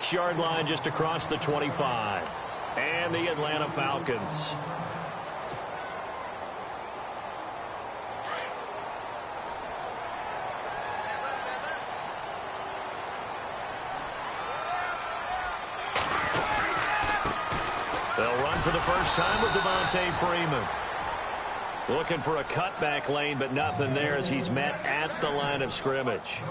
6-yard line just across the 25. And the Atlanta Falcons. They'll run for the first time with Devontae Freeman. Looking for a cutback lane, but nothing there as he's met at the line of scrimmage.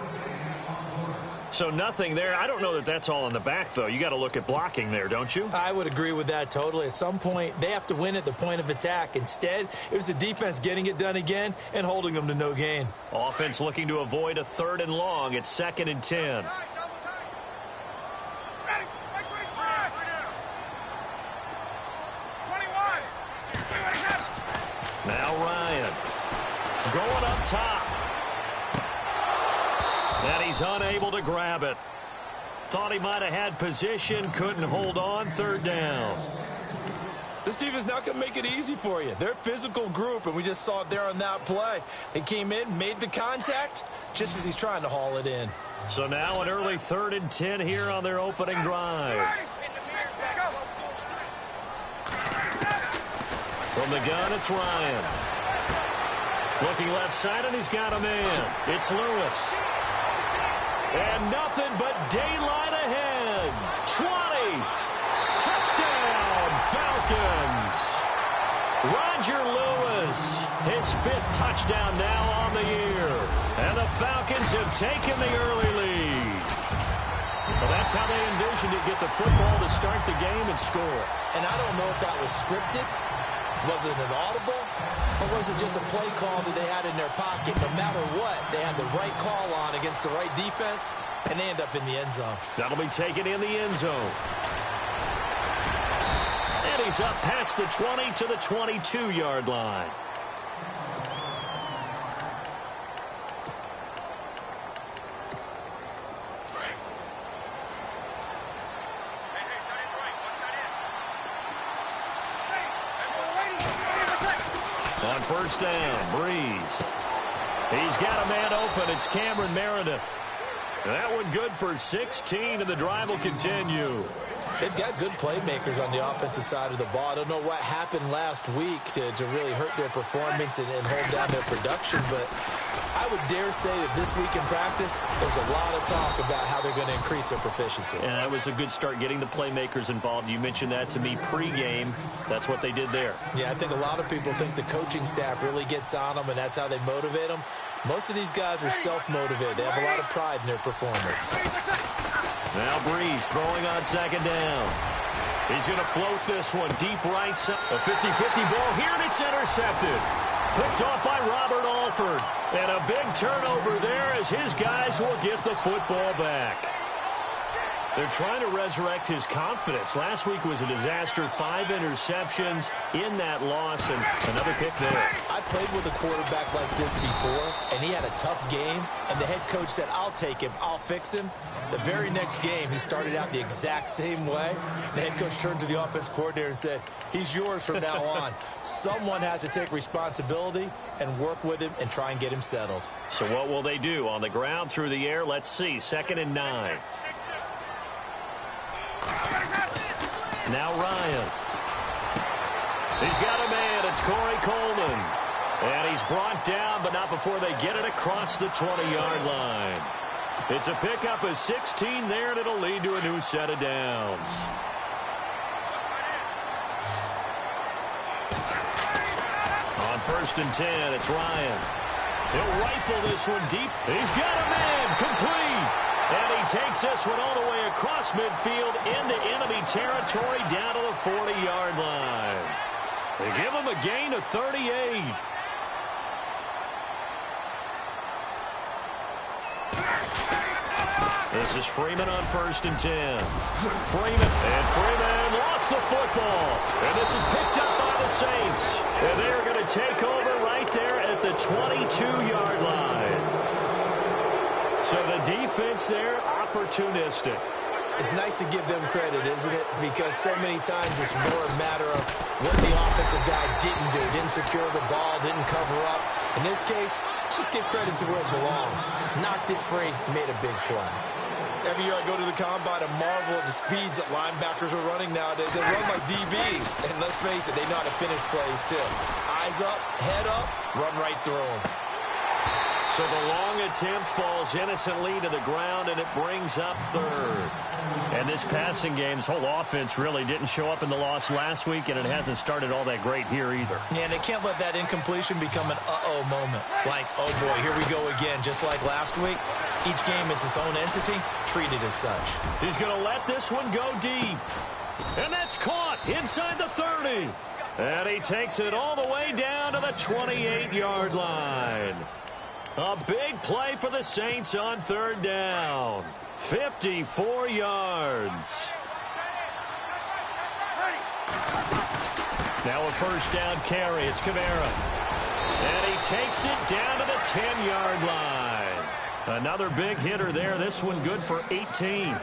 So nothing there. I don't know that that's all in the back, though. You got to look at blocking there, don't you? I would agree with that totally. At some point, they have to win at the point of attack. Instead, it was the defense getting it done again and holding them to no gain. Offense looking to avoid a 3rd and long. It's 2nd and 10. Now Ryan going up top. And he's unable to grab it. Thought he might have had position, couldn't hold on. 3rd down. This defense is not going to make it easy for you. They're a physical group, and we just saw it there on that play. They came in, made the contact, just as he's trying to haul it in. So now an early 3rd and 10 here on their opening drive. From the gun, it's Ryan. Looking left side, and he's got a man. It's Lewis. And nothing but daylight ahead. 20. Touchdown, Falcons. Roger Lewis, his 5th touchdown now on the year. And the Falcons have taken the early lead. Well, that's how they envisioned it, get the football to start the game and score. And I don't know if that was scripted. Was it an audible? Or was it just a play call that they had in their pocket? No matter what, they had the right call on against the right defense, and they end up in the end zone. That'll be taken in the end zone. And he's up past the 20 to the 22-yard line. On 1st down, Breeze. He's got a man open. It's Cameron Meredith. That one good for 16, and the drive will continue. They've got good playmakers on the offensive side of the ball. I don't know what happened last week to really hurt their performance and hold down their production, but I would dare say that this week in practice, there's a lot of talk about how they're going to increase their proficiency. And that was a good start, getting the playmakers involved. You mentioned that to me pregame. That's what they did there. Yeah, I think a lot of people think the coaching staff really gets on them, and that's how they motivate them. Most of these guys are self-motivated. They have a lot of pride in their performance. Now Breeze throwing on 2nd down. He's going to float this one deep right side. A 50-50 ball here, and it's intercepted. Picked off by Robert Alford. And a big turnover there as his guys will get the football back. They're trying to resurrect his confidence. Last week was a disaster. 5 interceptions in that loss, and another pick there. I played with a quarterback like this before, and he had a tough game, and the head coach said, I'll take him, I'll fix him. The very next game, he started out the exact same way. The head coach turned to the offense coordinator and said, he's yours from now on. Someone has to take responsibility and work with him and try and get him settled. So what will they do? On the ground, through the air? Let's see. 2nd and 9. Now Ryan. He's got a man. It's Corey Coleman. And he's brought down, but not before they get it across the 20-yard line. It's a pickup of 16 there, and it'll lead to a new set of downs. On 1st and 10, it's Ryan. He'll rifle this one deep. He's got a man. Complete. And he takes this one all the way across midfield into enemy territory down to the 40-yard line. They give him a gain of 38. This is Freeman on 1st and 10. Freeman lost the football. And this is picked up by the Saints. And they're going to take over right there at the 22-yard line. So the defense there, opportunistic. It's nice to give them credit, isn't it? Because so many times it's more a matter of what the offensive guy didn't do. Didn't secure the ball, didn't cover up. In this case, just give credit to where it belongs. Knocked it free, made a big play. Every year I go to the combine and marvel at the speeds that linebackers are running nowadays. They run like DBs. And let's face it, they know how to finish plays too. Eyes up, head up, run right through them. So the long attempt falls innocently to the ground, and it brings up third. And this passing game's whole offense really didn't show up in the loss last week, and it hasn't started all that great here either. Yeah, and they can't let that incompletion become an uh-oh moment. Like, oh boy, here we go again, just like last week. Each game is its own entity, treated as such. He's going to let this one go deep. And that's caught inside the 30. And he takes it all the way down to the 28-yard line. A big play for the Saints on third down. 54 yards. Now a first down carry. It's Kamara. And he takes it down to the 10-yard line. Another big hitter there. This one good for 18.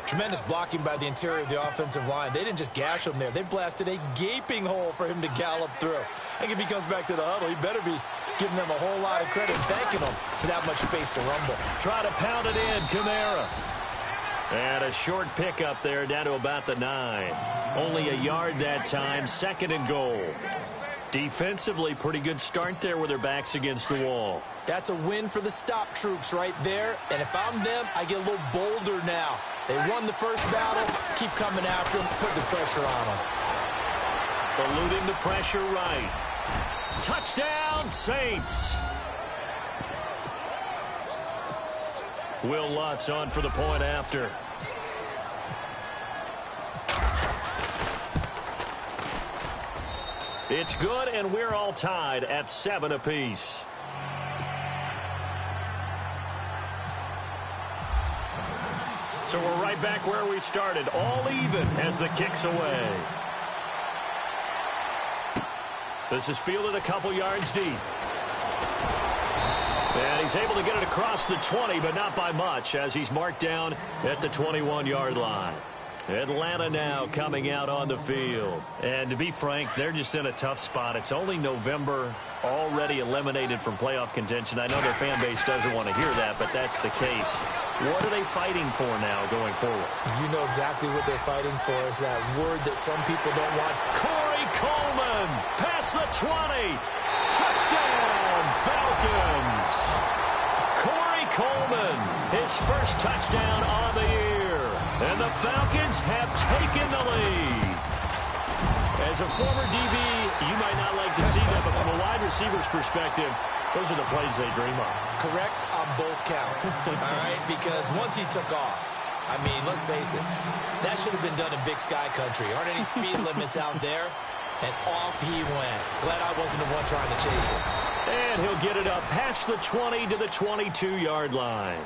Tremendous blocking by the interior of the offensive line. They didn't just gash him there. They blasted a gaping hole for him to gallop through. I think if he comes back to the huddle, he better be giving them a whole lot of credit, thanking them for that much space to rumble. Try to pound it in, Kamara. And a short pickup there down to about the 9. Only a yard that time, 2nd and goal. Defensively, pretty good start there with their backs against the wall. That's a win for the stop troops right there. And if I'm them, I get a little bolder now. They won the first battle. Keep coming after them. Put the pressure on them. Eluding the pressure right. Touchdown, Saints. Will Lutz on for the point after. It's good, and we're all tied at 7 apiece. So we're right back where we started, all even as the kick's away. This is fielded a couple yards deep. And he's able to get it across the 20, but not by much, as he's marked down at the 21-yard line. Atlanta now coming out on the field. And to be frank, they're just in a tough spot. It's only November, already eliminated from playoff contention. I know their fan base doesn't want to hear that, but that's the case. What are they fighting for now going forward? You know exactly what they're fighting for is that word that some people don't want. Corey Coleman, past the 20. Touchdown, Falcons. Corey Coleman, his first touchdown on the year. And the Falcons have taken the lead. As a former DB, you might not like to see that, but from a wide receiver's perspective, those are the plays they dream of. Correct on both counts, all right? Because once he took off, I mean, let's face it, that should have been done in Big Sky Country. Aren't any speed limits out there? And off he went. Glad I wasn't the one trying to chase him. And he'll get it up past the 20 to the 22-yard line.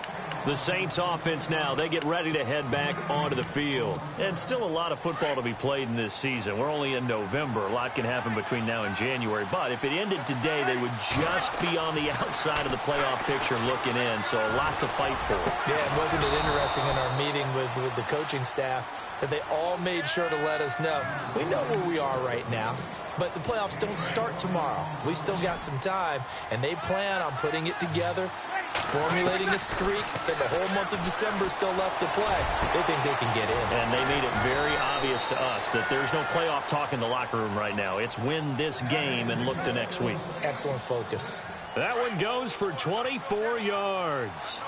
The Saints offense now, they get ready to head back onto the field. And still a lot of football to be played in this season. We're only in November. A lot can happen between now and January. But if it ended today, they would just be on the outside of the playoff picture looking in. So a lot to fight for. Yeah, and wasn't it interesting in our meeting with the coaching staff that they all made sure to let us know. We know where we are right now, but the playoffs don't start tomorrow. We still got some time, and they plan on putting it together, formulating a streak, and the whole month of December is still left to play. They think they can get in. And they made it very obvious to us that there's no playoff talk in the locker room right now. It's win this game and look to next week. Excellent focus. That one goes for 24 yards.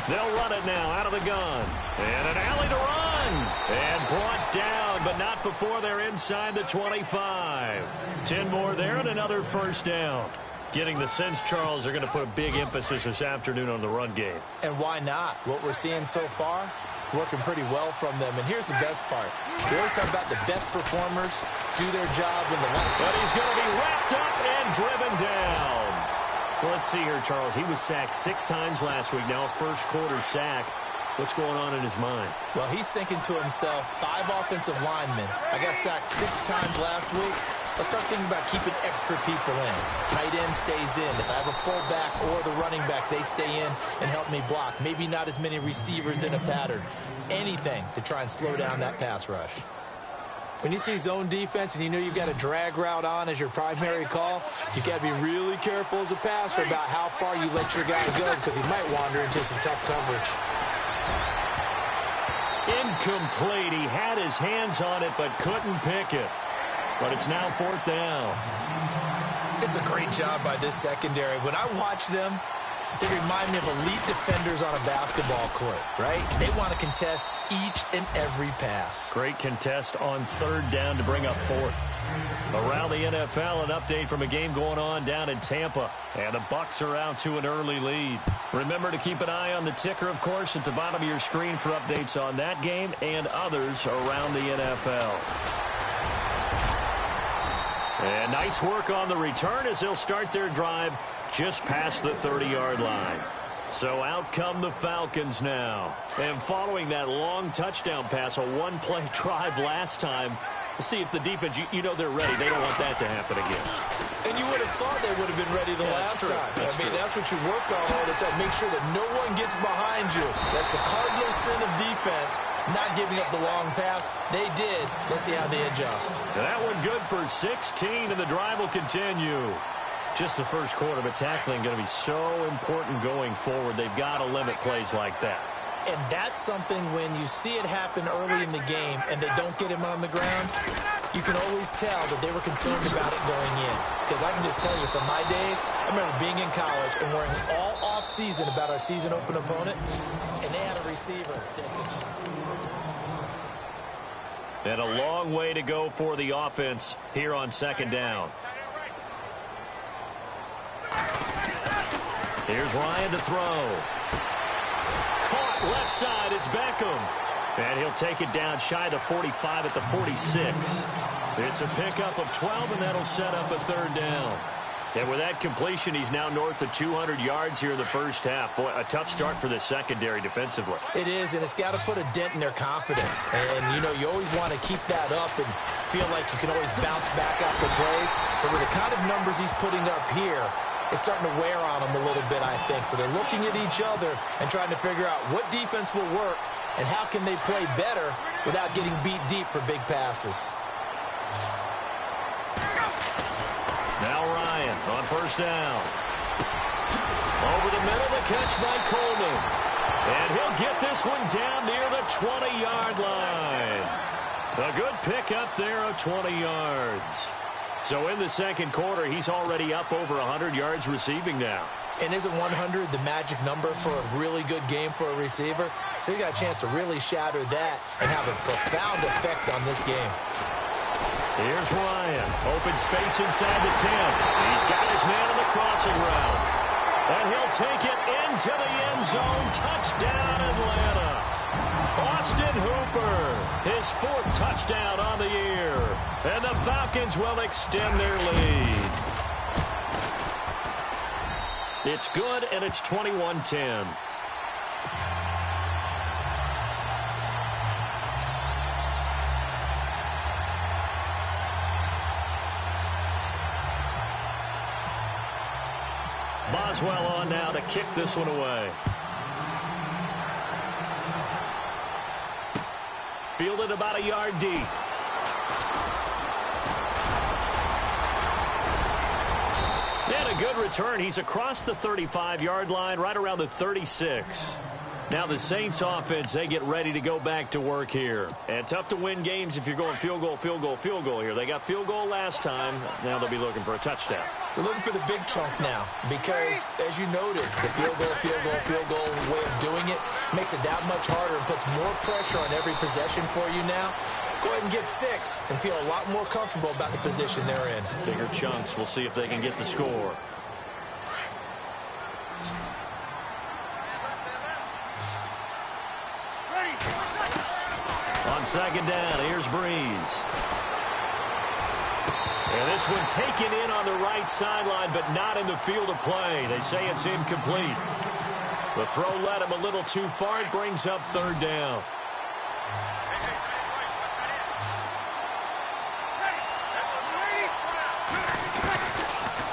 They'll run it now out of the gun. And an alley to run. And brought down, but not before they're inside the 25. 10 more there and another first down. Getting the sense, Charles, they're going to put a big emphasis this afternoon on the run game. And why not? What we're seeing so far, working pretty well from them. And here's the best part. We always talk about the best performers do their job when the left. But he's going to be wrapped up and driven down. Let's see here, Charles. He was sacked 6 times last week. Now a first-quarter sack. What's going on in his mind? Well, he's thinking to himself, 5 offensive linemen. I got sacked 6 times last week. Let's start thinking about keeping extra people in. Tight end stays in. If I have a fullback or the running back, they stay in and help me block. Maybe not as many receivers in a pattern. Anything to try and slow down that pass rush. When you see zone defense and you know you've got a drag route on as your primary call, you've got to be really careful as a passer about how far you let your guy go because he might wander into some tough coverage. Incomplete. He had his hands on it but couldn't pick it. But it's now 4th down. It's a great job by this secondary. When I watch them, they remind me of elite defenders on a basketball court, right? They want to contest each and every pass. Great contest on 3rd down to bring up 4th. Around the NFL, an update from a game going on down in Tampa. And the Bucs are out to an early lead. Remember to keep an eye on the ticker, of course, at the bottom of your screen for updates on that game and others around the NFL. And nice work on the return as they'll start their drive just past the 30-yard line. So out come the Falcons now. And following that long touchdown pass, a one-play drive last time, see if the defense, you know they're ready. They don't want that to happen again. And you would have thought they would have been ready the last time. That's what you work on all the time. Make sure that no one gets behind you. That's the cardinal sin of defense, not giving up the long pass. They did. Let's see how they adjust. That one good for 16, and the drive will continue. Just the first quarter, but tackling going to be so important going forward. They've got to limit plays like that. And that's something when you see it happen early in the game and they don't get him on the ground, you can always tell that they were concerned about it going in. Because I can just tell you, from my days, I remember being in college and worrying all off-season about our season open opponent, and they had a receiver that could... And a long way to go for the offense here on 2nd down. Here's Ryan to throw. Caught left side. It's Beckham. And he'll take it down shy of the 45 at the 46. It's a pickup of 12, and that'll set up a 3rd down. And with that completion, he's now north of 200 yards here in the first half. Boy, a tough start for the secondary defensively. It is, and it's got to put a dent in their confidence. And, you know, you always want to keep that up and feel like you can always bounce back after plays. But with the kind of numbers he's putting up here, it's starting to wear on them a little bit, I think. So they're looking at each other and trying to figure out what defense will work and how can they play better without getting beat deep for big passes. Now Ryan on 1st down. Over the middle, the catch by Coleman. And he'll get this one down near the 20-yard line. A good pickup there of 20 yards. So in the second quarter, he's already up over 100 yards receiving now. And isn't 100 the magic number for a really good game for a receiver? So he got a chance to really shatter that and have a profound effect on this game. Here's Ryan. Open space inside the 10. He's got his man on the crossing route. And he'll take it into the end zone. Touchdown, Atlanta. Austin Hooper, his 4th touchdown on the year. And the Falcons will extend their lead. It's good, and it's 21-10. Boswell on now to kick this one away. Fielded about a yard deep. And a good return. He's across the 35-yard line, right around the 36. Now the Saints offense, they get ready to go back to work here. And tough to win games if you're going field goal, field goal, field goal here. They got field goal last time. Now they'll be looking for a touchdown. They're looking for the big chunk now because, as you noted, the field goal way of doing it makes it that much harder and puts more pressure on every possession for you now. Go ahead and get 6 and feel a lot more comfortable about the position they're in. Bigger chunks. We'll see if they can get the score. On 2nd down, here's Breeze. And this one taken in on the right sideline, but not in the field of play. They say it's incomplete. The throw led him a little too far. It brings up 3rd down.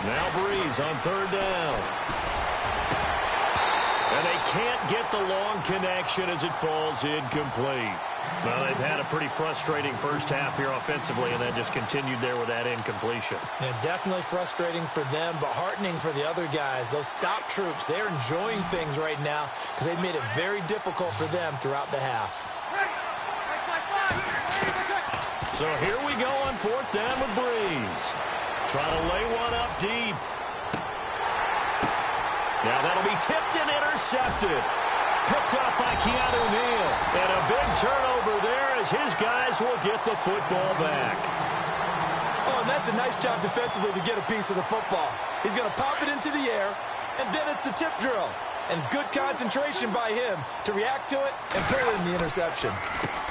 Now Breeze on 3rd down. And they can't get the long connection as it falls incomplete. Well, they've had a pretty frustrating first half here offensively, and then just continued there with that incompletion. Yeah, definitely frustrating for them, but heartening for the other guys. Those stop troops, they're enjoying things right now because they've made it very difficult for them throughout the half. So here we go on 4th down with Breeze. Trying to lay one up deep. Now that'll be tipped and intercepted. Picked up by Keanu Neal. And a big turnover there as his guys will get the football back. Oh, and that's a nice job defensively to get a piece of the football. He's going to pop it into the air, and then it's the tip drill. And good concentration by him to react to it and pull in the interception.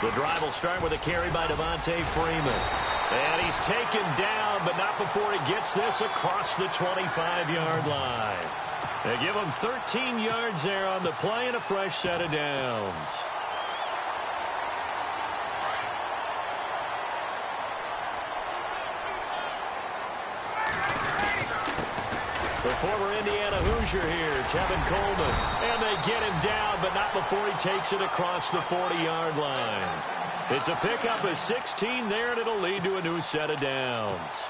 The drive will start with a carry by Devontae Freeman. And he's taken down, but not before he gets this across the 25-yard line. They give him 13 yards there on the play and a fresh set of downs. The former Indiana Hoosier here, Tevin Coleman. And they get him down, but not before he takes it across the 40-yard line. It's a pickup of 16 there, and it'll lead to a new set of downs.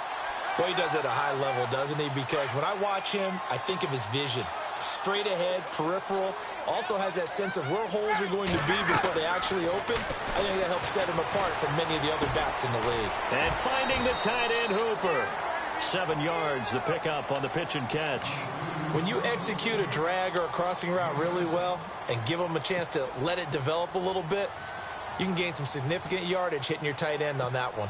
Well, he does it at a high level, doesn't he? Because when I watch him, I think of his vision. Straight ahead, peripheral. Also has that sense of where holes are going to be before they actually open. I think that helps set him apart from many of the other backs in the league. And finding the tight end Hooper. 7 yards, the pickup on the pitch and catch. When you execute a drag or a crossing route really well and give them a chance to let it develop a little bit, you can gain some significant yardage hitting your tight end on that one.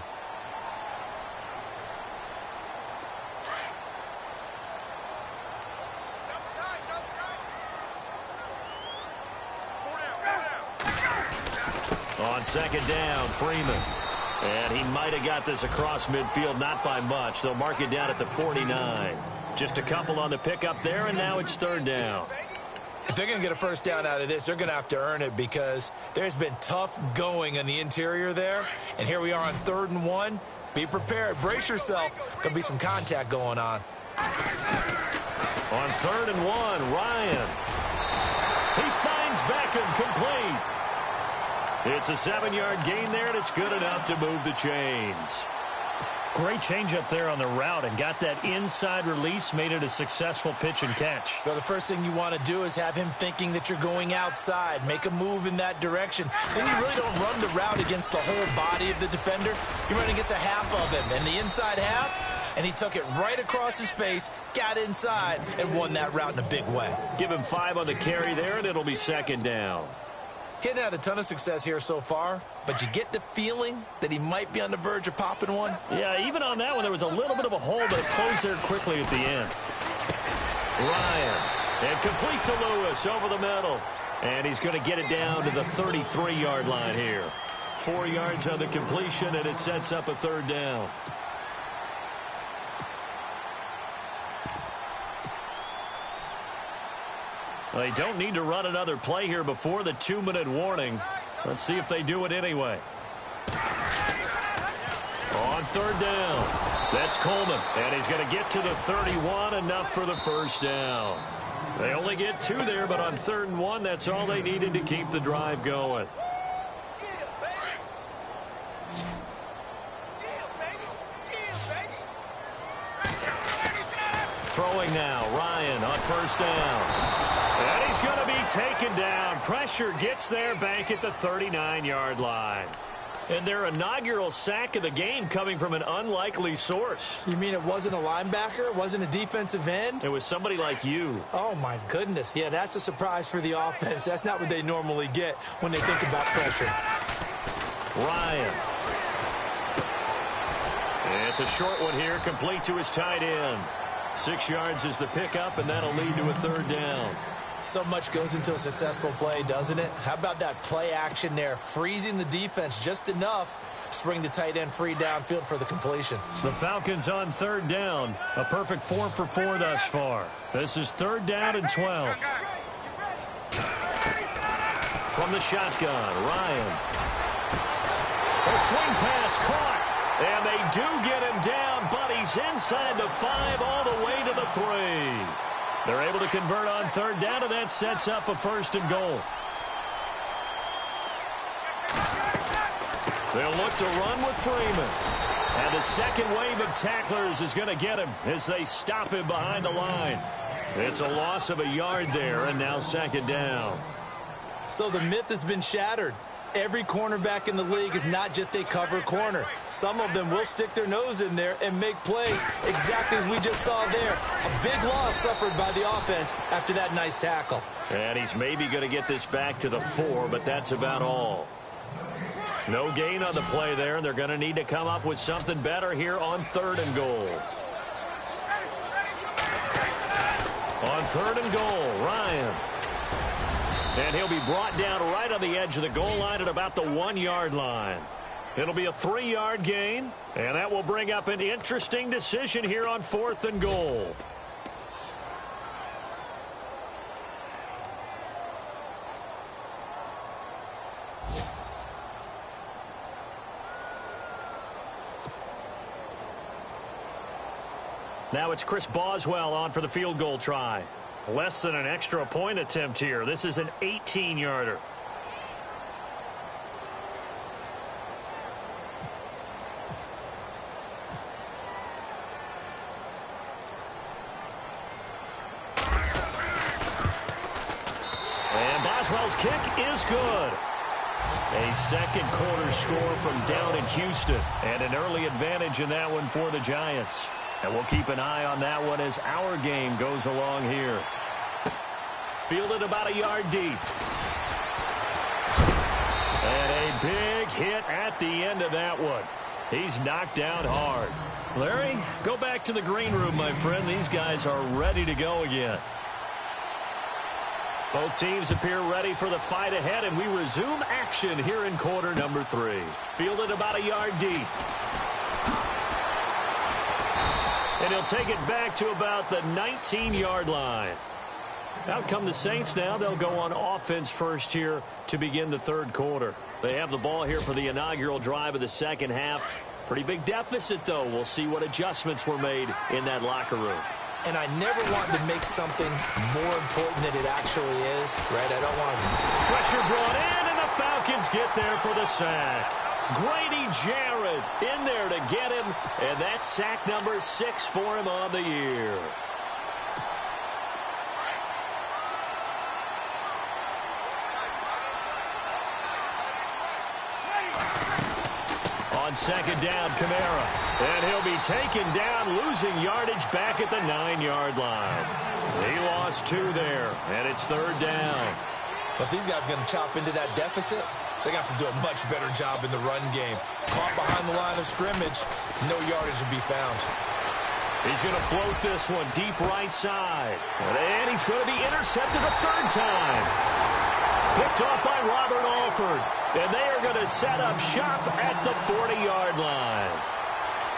On 2nd down, Freeman. And he might have got this across midfield, not by much. They'll mark it down at the 49. Just a couple on the pickup there, and now it's 3rd down. If they're going to get a first down out of this, they're going to have to earn it because there's been tough going on the interior there. And here we are on 3rd and 1. Be prepared. Brace yourself. There'll be some contact going on. On 3rd and 1, Ryan. He finds Beckham complete. It's a 7-yard gain there, and it's good enough to move the chains. Great change up there on the route and got that inside release, made it a successful pitch and catch. Well, the first thing you want to do is have him thinking that you're going outside. Make a move in that direction. Then you really don't run the route against the whole body of the defender. You're running against a half of him, and the inside half, and he took it right across his face, got inside, and won that route in a big way. Give him 5 on the carry there, and it'll be 2nd down. He hadn't had a ton of success here so far, but you get the feeling that he might be on the verge of popping one. Yeah, even on that one, there was a little bit of a hole, but it closed there quickly at the end. Ryan, and complete to Lewis over the middle. And he's going to get it down to the 33-yard line here. 4 yards on the completion, and it sets up a 3rd down. They don't need to run another play here before the 2-minute warning. Let's see if they do it anyway. On 3rd down, that's Coleman, and he's going to get to the 31, enough for the first down. They only get 2 there, but on 3rd and 1, that's all they needed to keep the drive going. Throwing now, Ryan on 1st down. And he's going to be taken down. Pressure gets there back at the 39-yard line. And their inaugural sack of the game coming from an unlikely source. You mean it wasn't a linebacker? It wasn't a defensive end? It was somebody like you. Oh, my goodness. Yeah, that's a surprise for the offense. That's not what they normally get when they think about pressure. Ryan. It's a short one here, complete to his tight end. 6 yards is the pickup, and that'll lead to a 3rd down. So much goes into a successful play, doesn't it? How about that play action there? Freezing the defense just enough to bring the tight end free downfield for the completion. The Falcons on 3rd down. A perfect 4 for 4 thus far. This is 3rd down and 12. From the shotgun, Ryan. A swing pass caught. And they do get him down, but he's inside the 5 all the way to the 3. They're able to convert on third down, and that sets up a 1st and goal. They'll look to run with Freeman. And the second wave of tacklers is going to get him as they stop him behind the line. It's a loss of a yard there, and now 2nd down. So the myth has been shattered. Every cornerback in the league is not just a cover corner. Some of them will stick their nose in there and make plays, exactly as we just saw there. A big loss suffered by the offense after that nice tackle. And he's maybe going to get this back to the 4, but that's about all. No gain on the play there, and they're going to need to come up with something better here on 3rd and goal. On 3rd and goal, Ryan. And he'll be brought down right on the edge of the goal line at about the 1-yard line. It'll be a 3-yard gain, and that will bring up an interesting decision here on 4th and goal. Now it's Chris Boswell on for the field goal try. Less than an extra point attempt here. This is an 18-yarder. And Boswell's kick is good. A second quarter score from down in Houston. And an early advantage in that one for the Giants. And we'll keep an eye on that one as our game goes along here. Fielded about a yard deep. And a big hit at the end of that one. He's knocked down hard. Larry, go back to the green room, my friend. These guys are ready to go again. Both teams appear ready for the fight ahead, and we resume action here in quarter number 3. Fielded about a yard deep. And he'll take it back to about the 19-yard line. Out come the Saints now. They'll go on offense first here to begin the 3rd quarter. They have the ball here for the inaugural drive of the 2nd half. Pretty big deficit, though. We'll see what adjustments were made in that locker room. And I never want to make something more important than it actually is, right? I don't want to... Pressure brought in, and the Falcons get there for the sack. Grady Jarrett in there to get him, and that's sack number 6 for him on the year. On 2nd down, Kamara. And he'll be taken down, losing yardage back at the 9-yard line. He lost 2 there, and it's 3rd down. But these guys are going to chop into that deficit. They got to do a much better job in the run game. Caught behind the line of scrimmage, no yardage will be found. He's going to float this one deep right side. And he's going to be intercepted a 3rd time. Picked off by Robert Alford. And they are going to set up shop at the 40-yard line.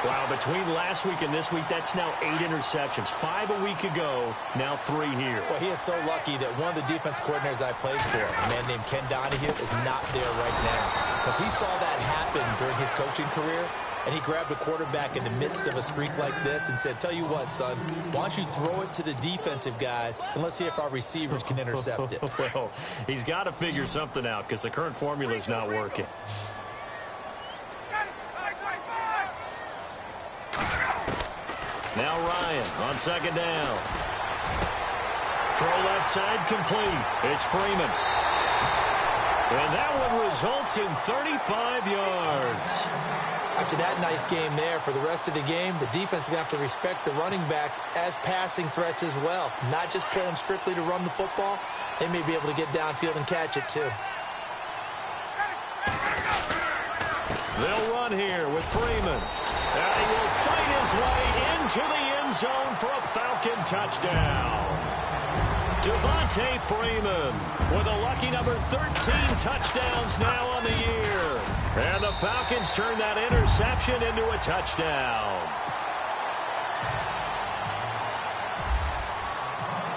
Wow, between last week and this week, that's now 8 interceptions. 5 a week ago, now 3 here. Well, he is so lucky that one of the defense coordinators I played for, a man named Ken Donahue, is not there right now. Because he saw that happen during his coaching career, and he grabbed a quarterback in the midst of a streak like this and said, tell you what, son, why don't you throw it to the defensive guys, and let's see if our receivers can intercept it. Well, he's got to figure something out because the current formula is not working. Now Ryan on 2nd down. Throw left side complete. It's Freeman. And that one results in 35 yards. After that nice game there, for the rest of the game, the defense is going to have to respect the running backs as passing threats as well. Not just play them strictly to run the football. They may be able to get downfield and catch it too. They'll run here with Freeman. And he will fight his way into the end zone for a Falcon touchdown. Devontae Freeman with a lucky number 13 touchdowns now on the year. And the Falcons turn that interception into a touchdown.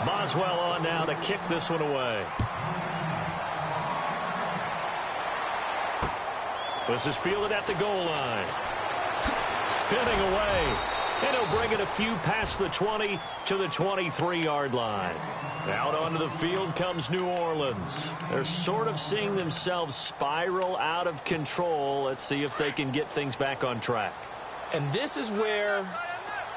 Boswell on now to kick this one away. This is fielded at the goal line. Spinning away. And he'll bring it a few past the 20 to the 23-yard line. Out onto the field comes New Orleans. They're sort of seeing themselves spiral out of control. Let's see if they can get things back on track. And this is where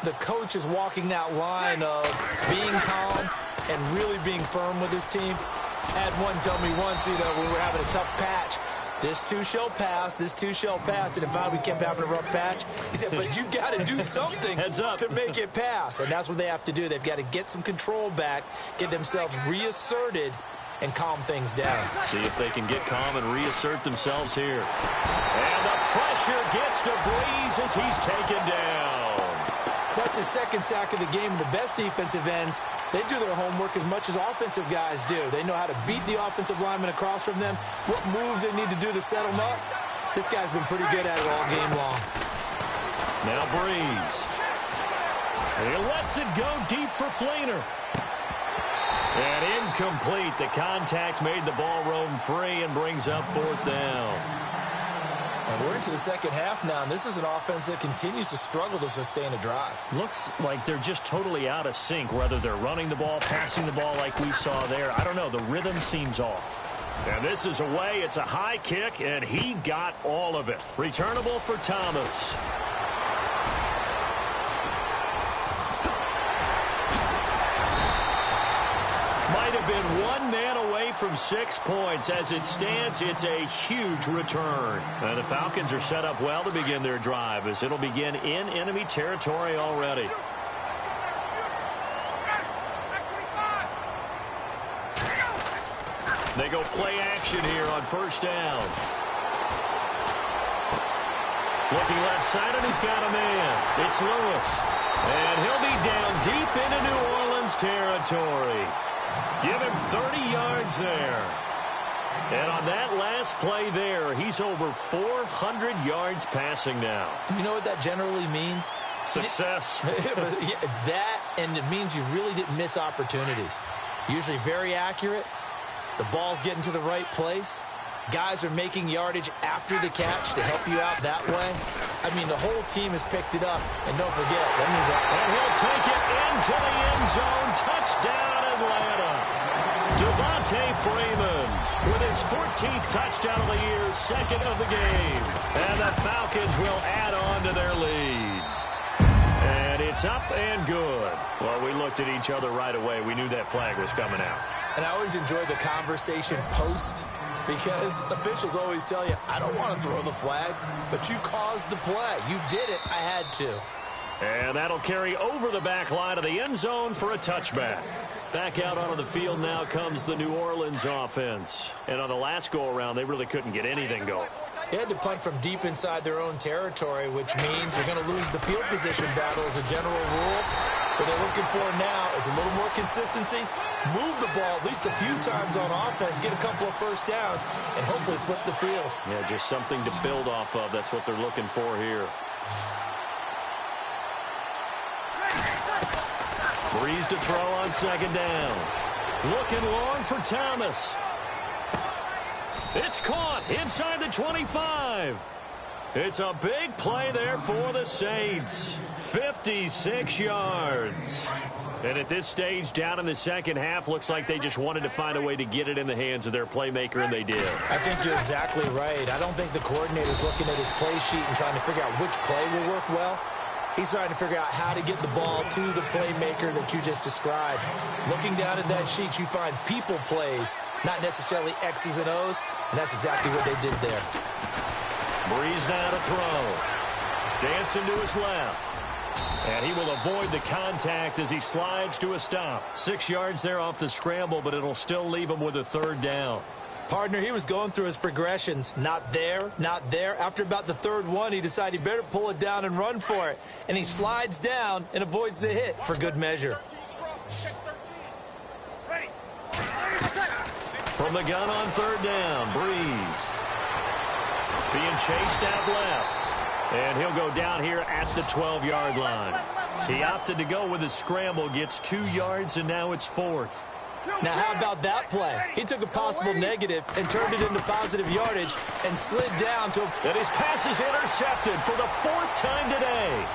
the coach is walking that line of being calm and really being firm with his team. I had one tell me once, when we were having a tough patch, this too shall pass, this too shall pass. And if we kept having a rough patch, he said, but you got to do something to make it pass. And that's what they have to do. They've got to get some control back, get themselves reasserted, and calm things down. See if they can get calm and reassert themselves here. And the pressure gets to Breeze as he's taken down. That's his second sack of the game. The best defensive ends, they do their homework as much as offensive guys do. They know how to beat the offensive lineman across from them, what moves they need to do to set them up. This guy's been pretty good at it all game long. Now Breeze. He lets it go deep for Fleener. And incomplete. The contact made the ball roam free and brings up fourth down. And we're into the second half now, and this is an offense that continues to struggle to sustain a drive. Looks like they're just totally out of sync, whether they're running the ball, passing the ball like we saw there. I don't know. The rhythm seems off. And this is away. It's a high kick, and he got all of it. Returnable for Thomas. Might have been one man away from 6 points. As it stands, it's a huge return. And the Falcons are set up well to begin their drive as it'll begin in enemy territory already. They go play action here on first down. Looking left side, and he's got a man. It's Lewis. And he'll be down deep into New Orleans territory. Give him 30 yards there. And on that last play there, he's over 400 yards passing now. You know what that generally means? Success. That, and it means you really didn't miss opportunities. Usually very accurate. The ball's getting to the right place. Guys are making yardage after the catch to help you out that way. I mean, the whole team has picked it up. And don't forget, that means and he'll take it into the end zone. Touchdown, Atlanta. Devontae Freeman with his 14th touchdown of the year, second of the game. And the Falcons will add on to their lead. And it's up and good. Well, we looked at each other right away. We knew that flag was coming out. And I always enjoy the conversation post, because officials always tell you, I don't want to throw the flag, but you caused the play. You did it. I had to. And that'll carry over the back line of the end zone for a touchback. Back out onto the field now comes the New Orleans offense. And on the last go-around, they really couldn't get anything going. They had to punt from deep inside their own territory, which means they're going to lose the field position battle as a general rule. What they're looking for now is a little more consistency, move the ball at least a few times on offense, get a couple of first downs, and hopefully flip the field. Yeah, just something to build off of. That's what they're looking for here. Breeze to throw on second down. Looking long for Thomas. It's caught inside the 25. It's a big play there for the Saints. 56 yards. And at this stage, down in the second half, looks like they just wanted to find a way to get it in the hands of their playmaker, and they did. I think you're exactly right. I don't think the coordinator's looking at his play sheet and trying to figure out which play will work well. He's trying to figure out how to get the ball to the playmaker that you just described. Looking down at that sheet, you find people plays, not necessarily X's and O's, and that's exactly what they did there. Breeze now to throw. Dancing to his left. And he will avoid the contact as he slides to a stop. 6 yards there off the scramble, but it'll still leave him with a third down. Partner, he was going through his progressions. Not there, not there. After about the third one, he decided he better pull it down and run for it. And he slides down and avoids the hit for good measure. From the gun on third down, Breeze. Being chased out left. And he'll go down here at the 12-yard line. He opted to go with a scramble, gets 2 yards, and now it's fourth. Now, how about that play? He took a possible negative and turned it into positive yardage and slid down to... And his pass is intercepted for the fourth time today.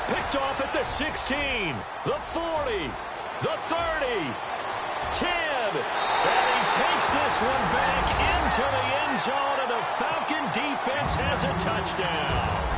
Picked off at the 16, the 40, the 30, 10. And he takes this one back into the end zone, and the Falcon defense has a touchdown.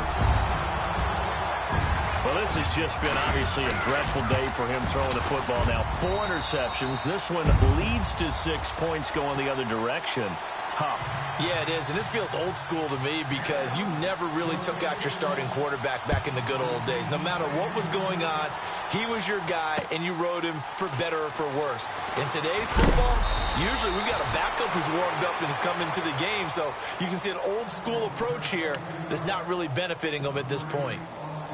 Well, this has just been obviously a dreadful day for him throwing the football. Now 4 interceptions. This one leads to 6 points going the other direction. Tough. Yeah, it is, and this feels old school to me because you never really took out your starting quarterback back in the good old days. No matter what was going on, he was your guy, and you rode him for better or for worse. In today's football, usually we got a backup who's warmed up and has come into the game, so you can see an old school approach here that's not really benefiting them at this point.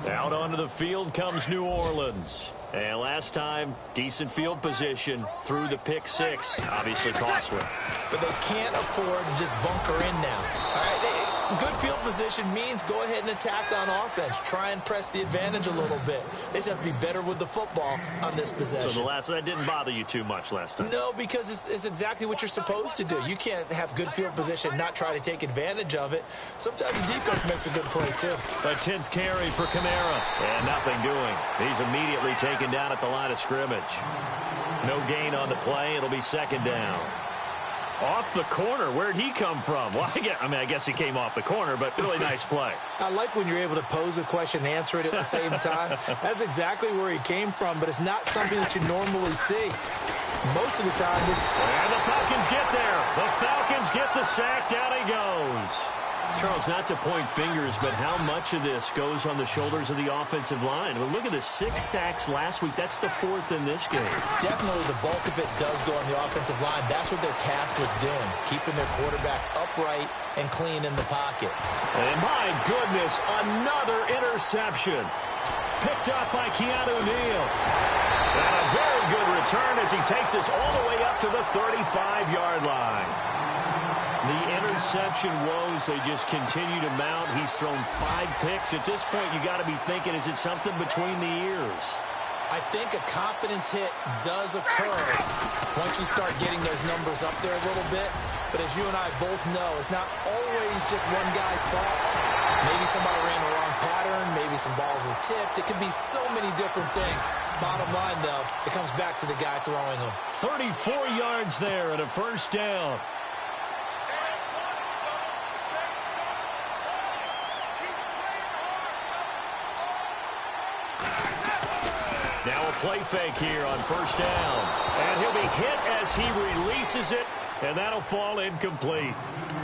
Out onto the field comes New Orleans. And last time, decent field position through the pick 6. Obviously costly. But they can't afford to just bunker in now. All right, good field position means go ahead and attack on offense. Try and press the advantage a little bit. They just have to be better with the football on this possession. So that didn't bother you too much last time? No, because it's exactly what you're supposed to do. You can't have good field position and not try to take advantage of it. Sometimes the defense makes a good play, too. A 10th carry for Kamara. And nothing doing. He's immediately taken down at the line of scrimmage. No gain on the play. It'll be second down. Off the corner. Where'd he come from? Well, I guess he came off the corner, but really nice play. I like when you're able to pose a question and answer it at the same time. That's exactly where he came from, but it's not something that you normally see. Most of the time. And the Falcons get there. The Falcons get the sack. Down he goes. Charles, not to point fingers, but how much of this goes on the shoulders of the offensive line? Well, look at the 6 sacks last week. That's the 4th in this game. Definitely the bulk of it does go on the offensive line. That's what they're tasked with doing, keeping their quarterback upright and clean in the pocket. And my goodness, another interception. Picked up by Keanu Neal. And a very good return as he takes us all the way up to the 35-yard line. The interception woes, they just continue to mount. He's thrown 5 picks. At this point, you got to be thinking, is it something between the ears? I think a confidence hit does occur once you start getting those numbers up there a little bit. But as you and I both know, it's not always just one guy's fault. Maybe somebody ran the wrong pattern. Maybe some balls were tipped. It could be so many different things. Bottom line, though, it comes back to the guy throwing them. 34 yards there and a first down. Now a play fake here on first down. And he'll be hit as he releases it, and that'll fall incomplete.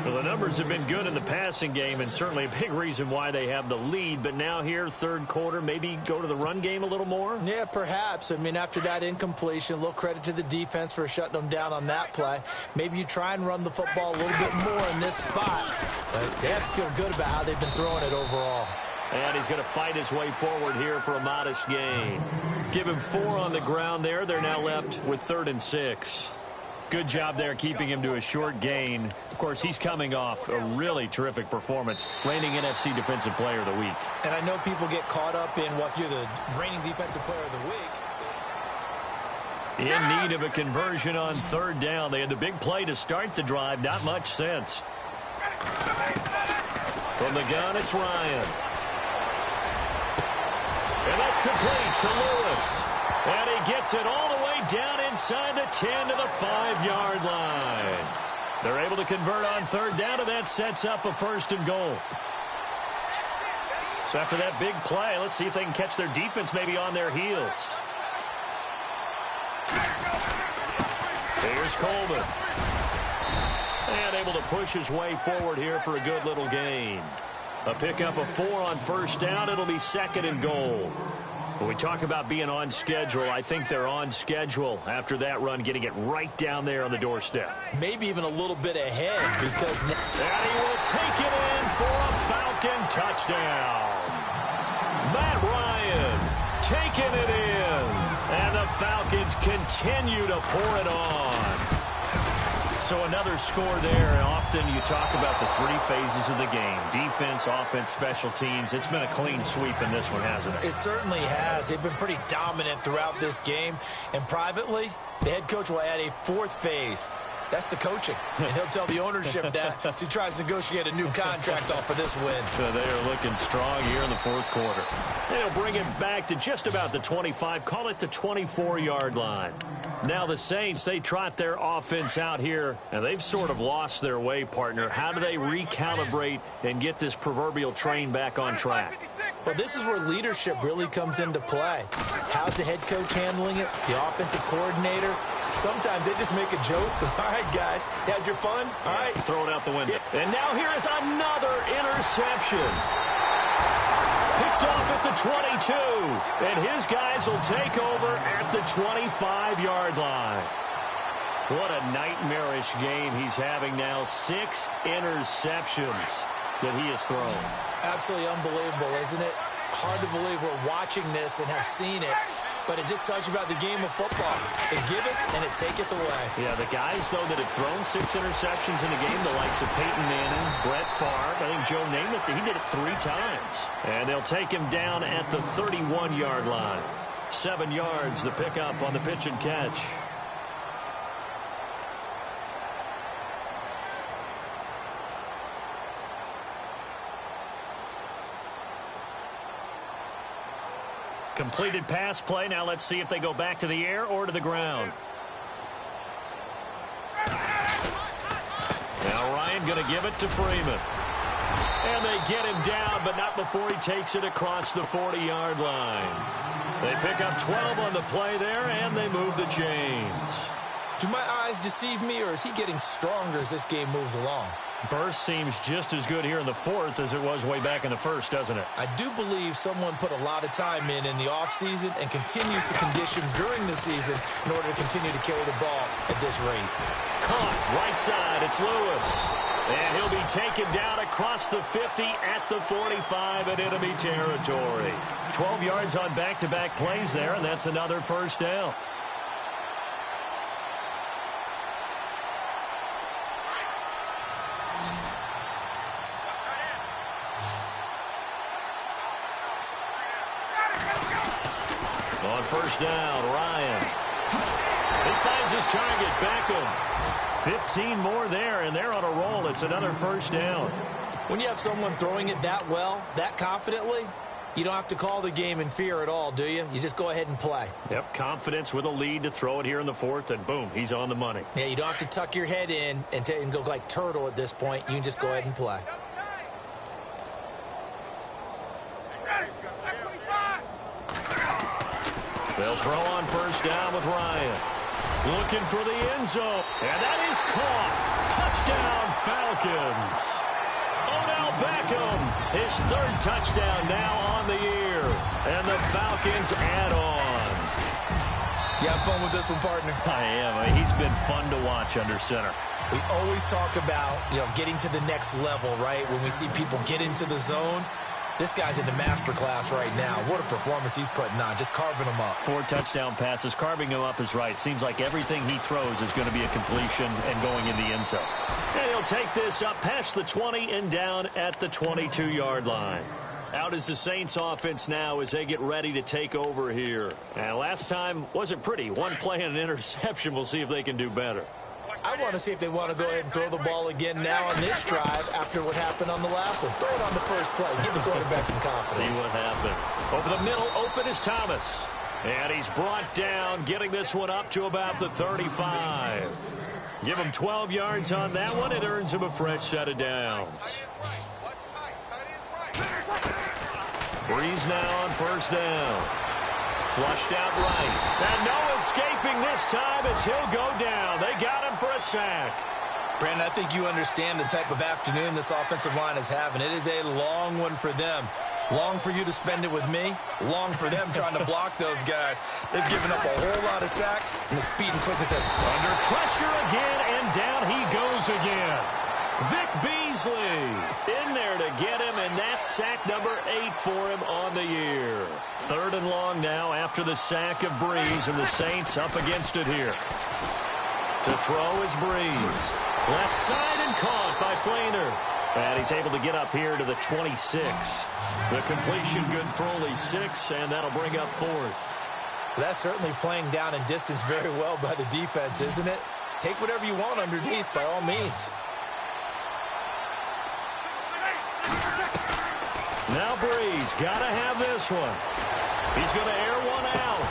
Well, the numbers have been good in the passing game, and certainly a big reason why they have the lead. But now here, third quarter, maybe go to the run game a little more? Yeah, perhaps. I mean, after that incompletion, a little credit to the defense for shutting them down on that play. Maybe you try and run the football a little bit more in this spot. But they have to feel good about how they've been throwing it overall. And he's going to fight his way forward here for a modest gain. Give him 4 on the ground there. They're now left with 3rd and 6. Good job there keeping him to a short gain. Of course, he's coming off a really terrific performance, reigning NFC Defensive Player of the Week. And I know people get caught up in, well, if you're the reigning Defensive Player of the Week. In need of a conversion on 3rd down. They had the big play to start the drive. Not much sense. From the gun, it's Ryan. And that's complete to Lewis. And he gets it all the way down inside the 10 to the 5-yard line. They're able to convert on 3rd down, and that sets up a 1st and goal. So after that big play, let's see if they can catch their defense maybe on their heels. Here's Coleman. And able to push his way forward here for a good little gain. A pickup of 4 on 1st down. It'll be 2nd and goal. When we talk about being on schedule, I think they're on schedule after that run, getting it right down there on the doorstep. Maybe even a little bit ahead because... And he will take it in for a Falcon touchdown. Matt Ryan taking it in. And the Falcons continue to pour it on. So another score there, and often you talk about the 3 phases of the game. Defense, offense, special teams. It's been a clean sweep in this one, hasn't it? It certainly has. They've been pretty dominant throughout this game. And privately, the head coach will add a 4th phase. That's the coaching. And he'll tell the ownership that as he tries to negotiate a new contract off of this win. So they are looking strong here in the fourth quarter. They'll bring it back to just about the 25, call it the 24-yard line. Now the Saints, they trot their offense out here, and they've sort of lost their way, partner. How do they recalibrate and get this proverbial train back on track? Well, this is where leadership really comes into play. How's the head coach handling it? The offensive coordinator? Sometimes they just make a joke. All right, guys, you had your fun? All right. Throw it out the window. Yeah. And now here is another interception. Picked off at the 22. And his guys will take over at the 25-yard line. What a nightmarish game he's having now. 6 interceptions that he has thrown. Absolutely unbelievable, isn't it? Hard to believe we're watching this and have seen it, but it just tells you about the game of football. It giveth and it taketh away. Yeah, the guys, though, that have thrown 6 interceptions in a game, the likes of Peyton Manning, Brett Favre, I think Joe Namath, he did it 3 times. And they'll take him down at the 31-yard line. 7 yards, the pickup on the pitch and catch. Completed pass play. Now let's see if they go back to the air or to the ground. Now Ryan going to give it to Freeman. And they get him down, but not before he takes it across the 40-yard line. They pick up 12 on the play there, and they move the chains. Do my eyes deceive me, or is he getting stronger as this game moves along? Burst seems just as good here in the fourth as it was way back in the first, doesn't it? I do believe someone put a lot of time in the offseason and continues to condition during the season in order to continue to carry the ball at this rate. Caught right side. It's Lewis. And he'll be taken down across the 50 at the 45 in enemy territory. 12 yards on back-to-back plays there, and that's another first down. On first down, Ryan. He finds his target, Beckham. 15 more there, and they're on a roll. It's another first down. When you have someone throwing it that well, that confidently, you don't have to call the game in fear at all, do you? You just go ahead and play. Yep, confidence with a lead to throw it here in the fourth, and boom, he's on the money. Yeah, you don't have to tuck your head in and go like turtle at this point. You can just go ahead and play. They'll throw on first down with Ryan. Looking for the end zone. And that is caught. Touchdown, Falcons. Odell Beckham, his 3rd touchdown now on the year. And the Falcons add on. You have fun with this one, partner? I am. He's been fun to watch under center. We always talk about, getting to the next level, right? When we see people get into the zone. This guy's in the master class right now. What a performance he's putting on, just carving them up. 4 touchdown passes. Carving him up is right. Seems like everything he throws is going to be a completion and going in the end zone. And he'll take this up past the 20 and down at the 22-yard line. Out is the Saints offense now as they get ready to take over here. And last time wasn't pretty. 1 play and an interception. We'll see if they can do better. I want to see if they want to go ahead and throw the ball again now on this drive after what happened on the last one. Throw it on the first play. Give the quarterback some confidence. See what happens. Over the middle, open is Thomas. And he's brought down, getting this one up to about the 35. Give him 12 yards on that one. It earns him a fresh set of downs. Breeze now on first down. Flushed out right. And no escaping this time as he'll go down. They got him for a sack. Brandon, I think you understand the type of afternoon this offensive line is having. It is a long one for them. Long for you to spend it with me. Long for them trying to block those guys. They've given up a whole lot of sacks, and the speed and quickness. Under pressure again, and down he goes again. Vic Beasley in there to get him, and that's sack number 8 for him on the year. 3rd and long now after the sack of Breeze, and the Saints up against it here. To throw is Breeze. Left side and caught by Flainer. And he's able to get up here to the 26. The completion good for only 6, and that'll bring up 4th. That's certainly playing down in distance very well by the defense, isn't it? take whatever you want underneath by all means. Now Breeze, got to have this one. He's going to air one out.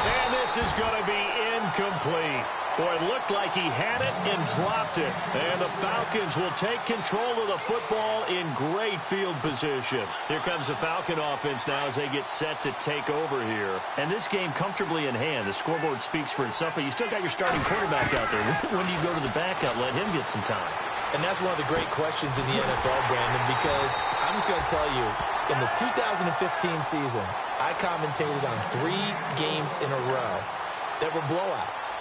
And this is going to be incomplete. Boy, it looked like he had it and dropped it. And the Falcons will take control of the football in great field position. Here comes the Falcon offense now as they get set to take over here. And this game comfortably in hand. The scoreboard speaks for itself, but you still got your starting quarterback out there. When do you go to the backup, let him get some time? And that's one of the great questions in the NFL, Brandon, because I'm just going to tell you, in the 2015 season, I commentated on 3 games in a row that were blowouts.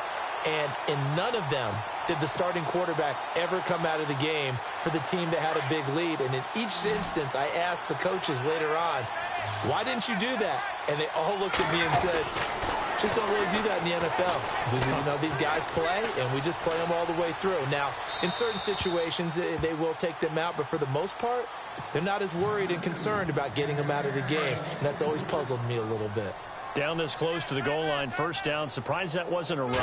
And in none of them did the starting quarterback ever come out of the game for the team that had a big lead. And in each instance, I asked the coaches later on, why didn't you do that? And they all looked at me and said, just don't really do that in the NFL. You know, these guys play, and we just play them all the way through. Now, in certain situations, they will take them out, but for the most part, they're not as worried and concerned about getting them out of the game, and that's always puzzled me a little bit. Down this close to the goal line, first down. Surprised that wasn't a run?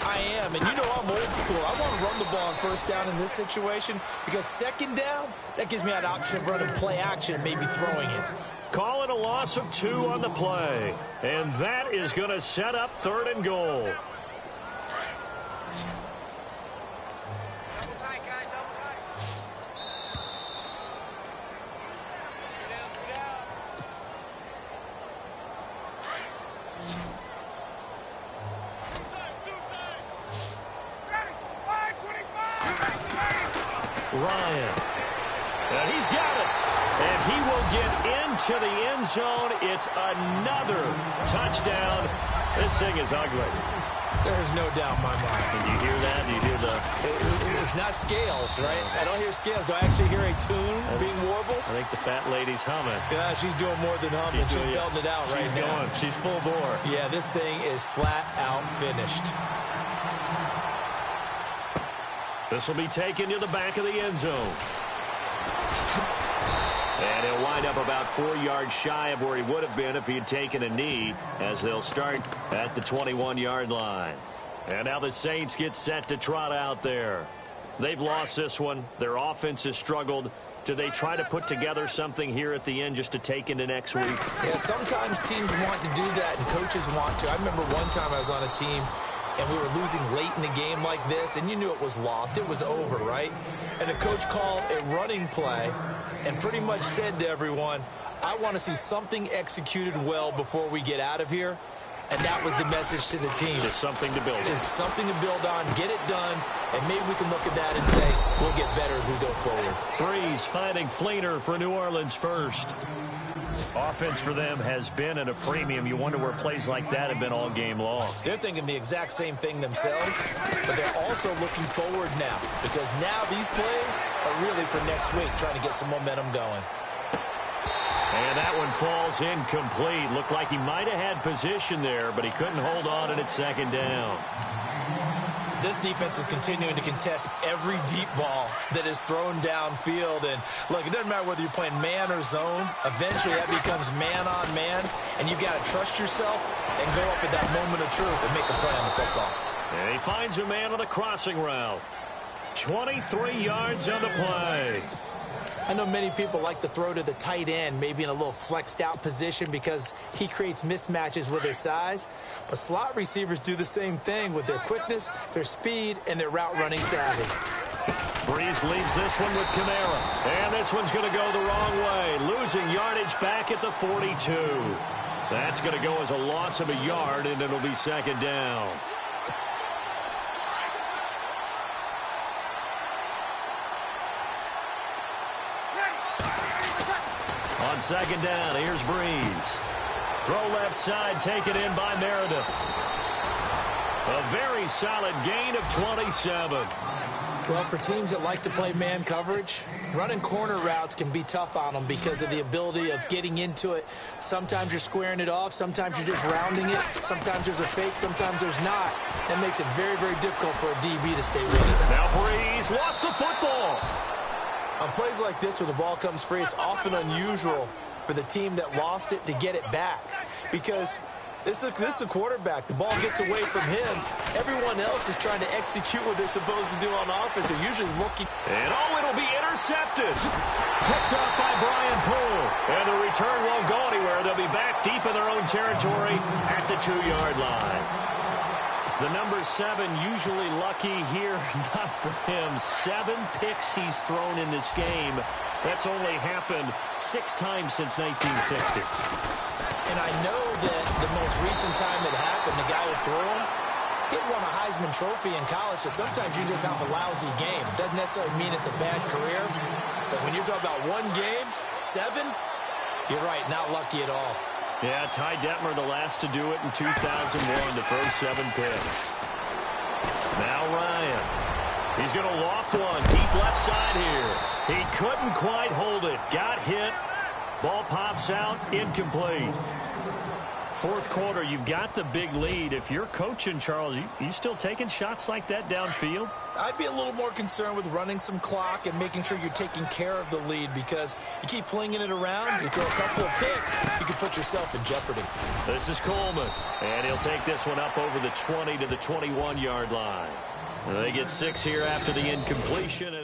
I am, and you know I'm old school. I want to run the ball on first down in this situation because second down, that gives me an option of running play action and maybe throwing it. Call it a loss of 2 on the play. And that is going to set up 3rd and goal. Ryan. And he's got it. And he will get into the end zone. It's another touchdown. This thing is ugly. There's no doubt in my mind. Did you hear that? Do you hear the... It's not scales, right? I don't hear scales. Do I actually hear a tune being warbled? I think the fat lady's humming. Yeah, she's doing more than humming. She's belting it out right now. She's going. She's full bore. Yeah, this thing is flat out finished. This will be taken to the back of the end zone. And he'll wind up about 4 yards shy of where he would have been if he had taken a knee, as they'll start at the 21-yard line. And now the Saints get set to trot out there. They've lost this one. Their offense has struggled. Do they try to put together something here at the end just to take into next week? Yeah, sometimes teams want to do that and coaches want to. I remember one time I was on a team and we were losing late in a game like this, and you knew it was lost. It was over, right? And the coach called a running play and pretty much said to everyone, I want to see something executed well before we get out of here. And that was the message to the team. Just something to build on. Just something to build on, get it done, and maybe we can look at that and say, we'll get better as we go forward. Breeze finding Fleener for New Orleans first. Offense for them has been at a premium. You wonder where plays like that have been all game long. They're thinking the exact same thing themselves, but they're also looking forward now because now these plays are really for next week, trying to get some momentum going. And that one falls incomplete. Looked like he might have had position there, but he couldn't hold on, and it's second down. This defense is continuing to contest every deep ball that is thrown downfield. And, look, it doesn't matter whether you're playing man or zone. Eventually, that becomes man on man, and you've got to trust yourself and go up at that moment of truth and make a play on the football. And he finds a man on the crossing route. 23 yards on the play. I know many people like to throw to the tight end, maybe in a little flexed out position because he creates mismatches with his size. But slot receivers do the same thing with their quickness, their speed, and their route running savvy. Breeze leaves this one with Kamara. And this one's going to go the wrong way, losing yardage back at the 42. That's going to go as a loss of a yard, and it'll be second down. On second down, here's Breeze. Throw left side, taken in by Meredith. A very solid gain of 27. Well, for teams that like to play man coverage, running corner routes can be tough on them because of the ability of getting into it. Sometimes you're squaring it off. Sometimes you're just rounding it. Sometimes there's a fake. Sometimes there's not. That makes it very, very difficult for a DB to stay with it. Now Breeze lost the football. On plays like this where the ball comes free, it's often unusual for the team that lost it to get it back because This is a quarterback. The ball gets away from him. Everyone else is trying to execute what they're supposed to do on offense. They're usually looking. And it'll be intercepted. Picked up by Brian Poole. And the return won't go anywhere. They'll be back deep in their own territory at the 2-yard line. The number 7 usually lucky here. Not for him. 7 picks he's thrown in this game. That's only happened 6 times since 1960. And I know that the most recent time it happened, the guy who threw him, he won a Heisman Trophy in college, so sometimes you just have a lousy game. It doesn't necessarily mean it's a bad career, but when you're talking about one game, 7, you're right, not lucky at all. Yeah, Ty Detmer, the last to do it in 2001 to throw 7 picks. Now Ryan. He's going to loft one deep left side here. He couldn't quite hold it. Got hit. Ball pops out, incomplete. Fourth quarter, you've got the big lead. If you're coaching, Charles, you still taking shots like that downfield? I'd be a little more concerned with running some clock and making sure you're taking care of the lead, because you keep flinging it around, you throw a couple of picks, you can put yourself in jeopardy. This is Coleman, and he'll take this one up over the 20 to the 21-yard line. They get 6 here after the incompletion.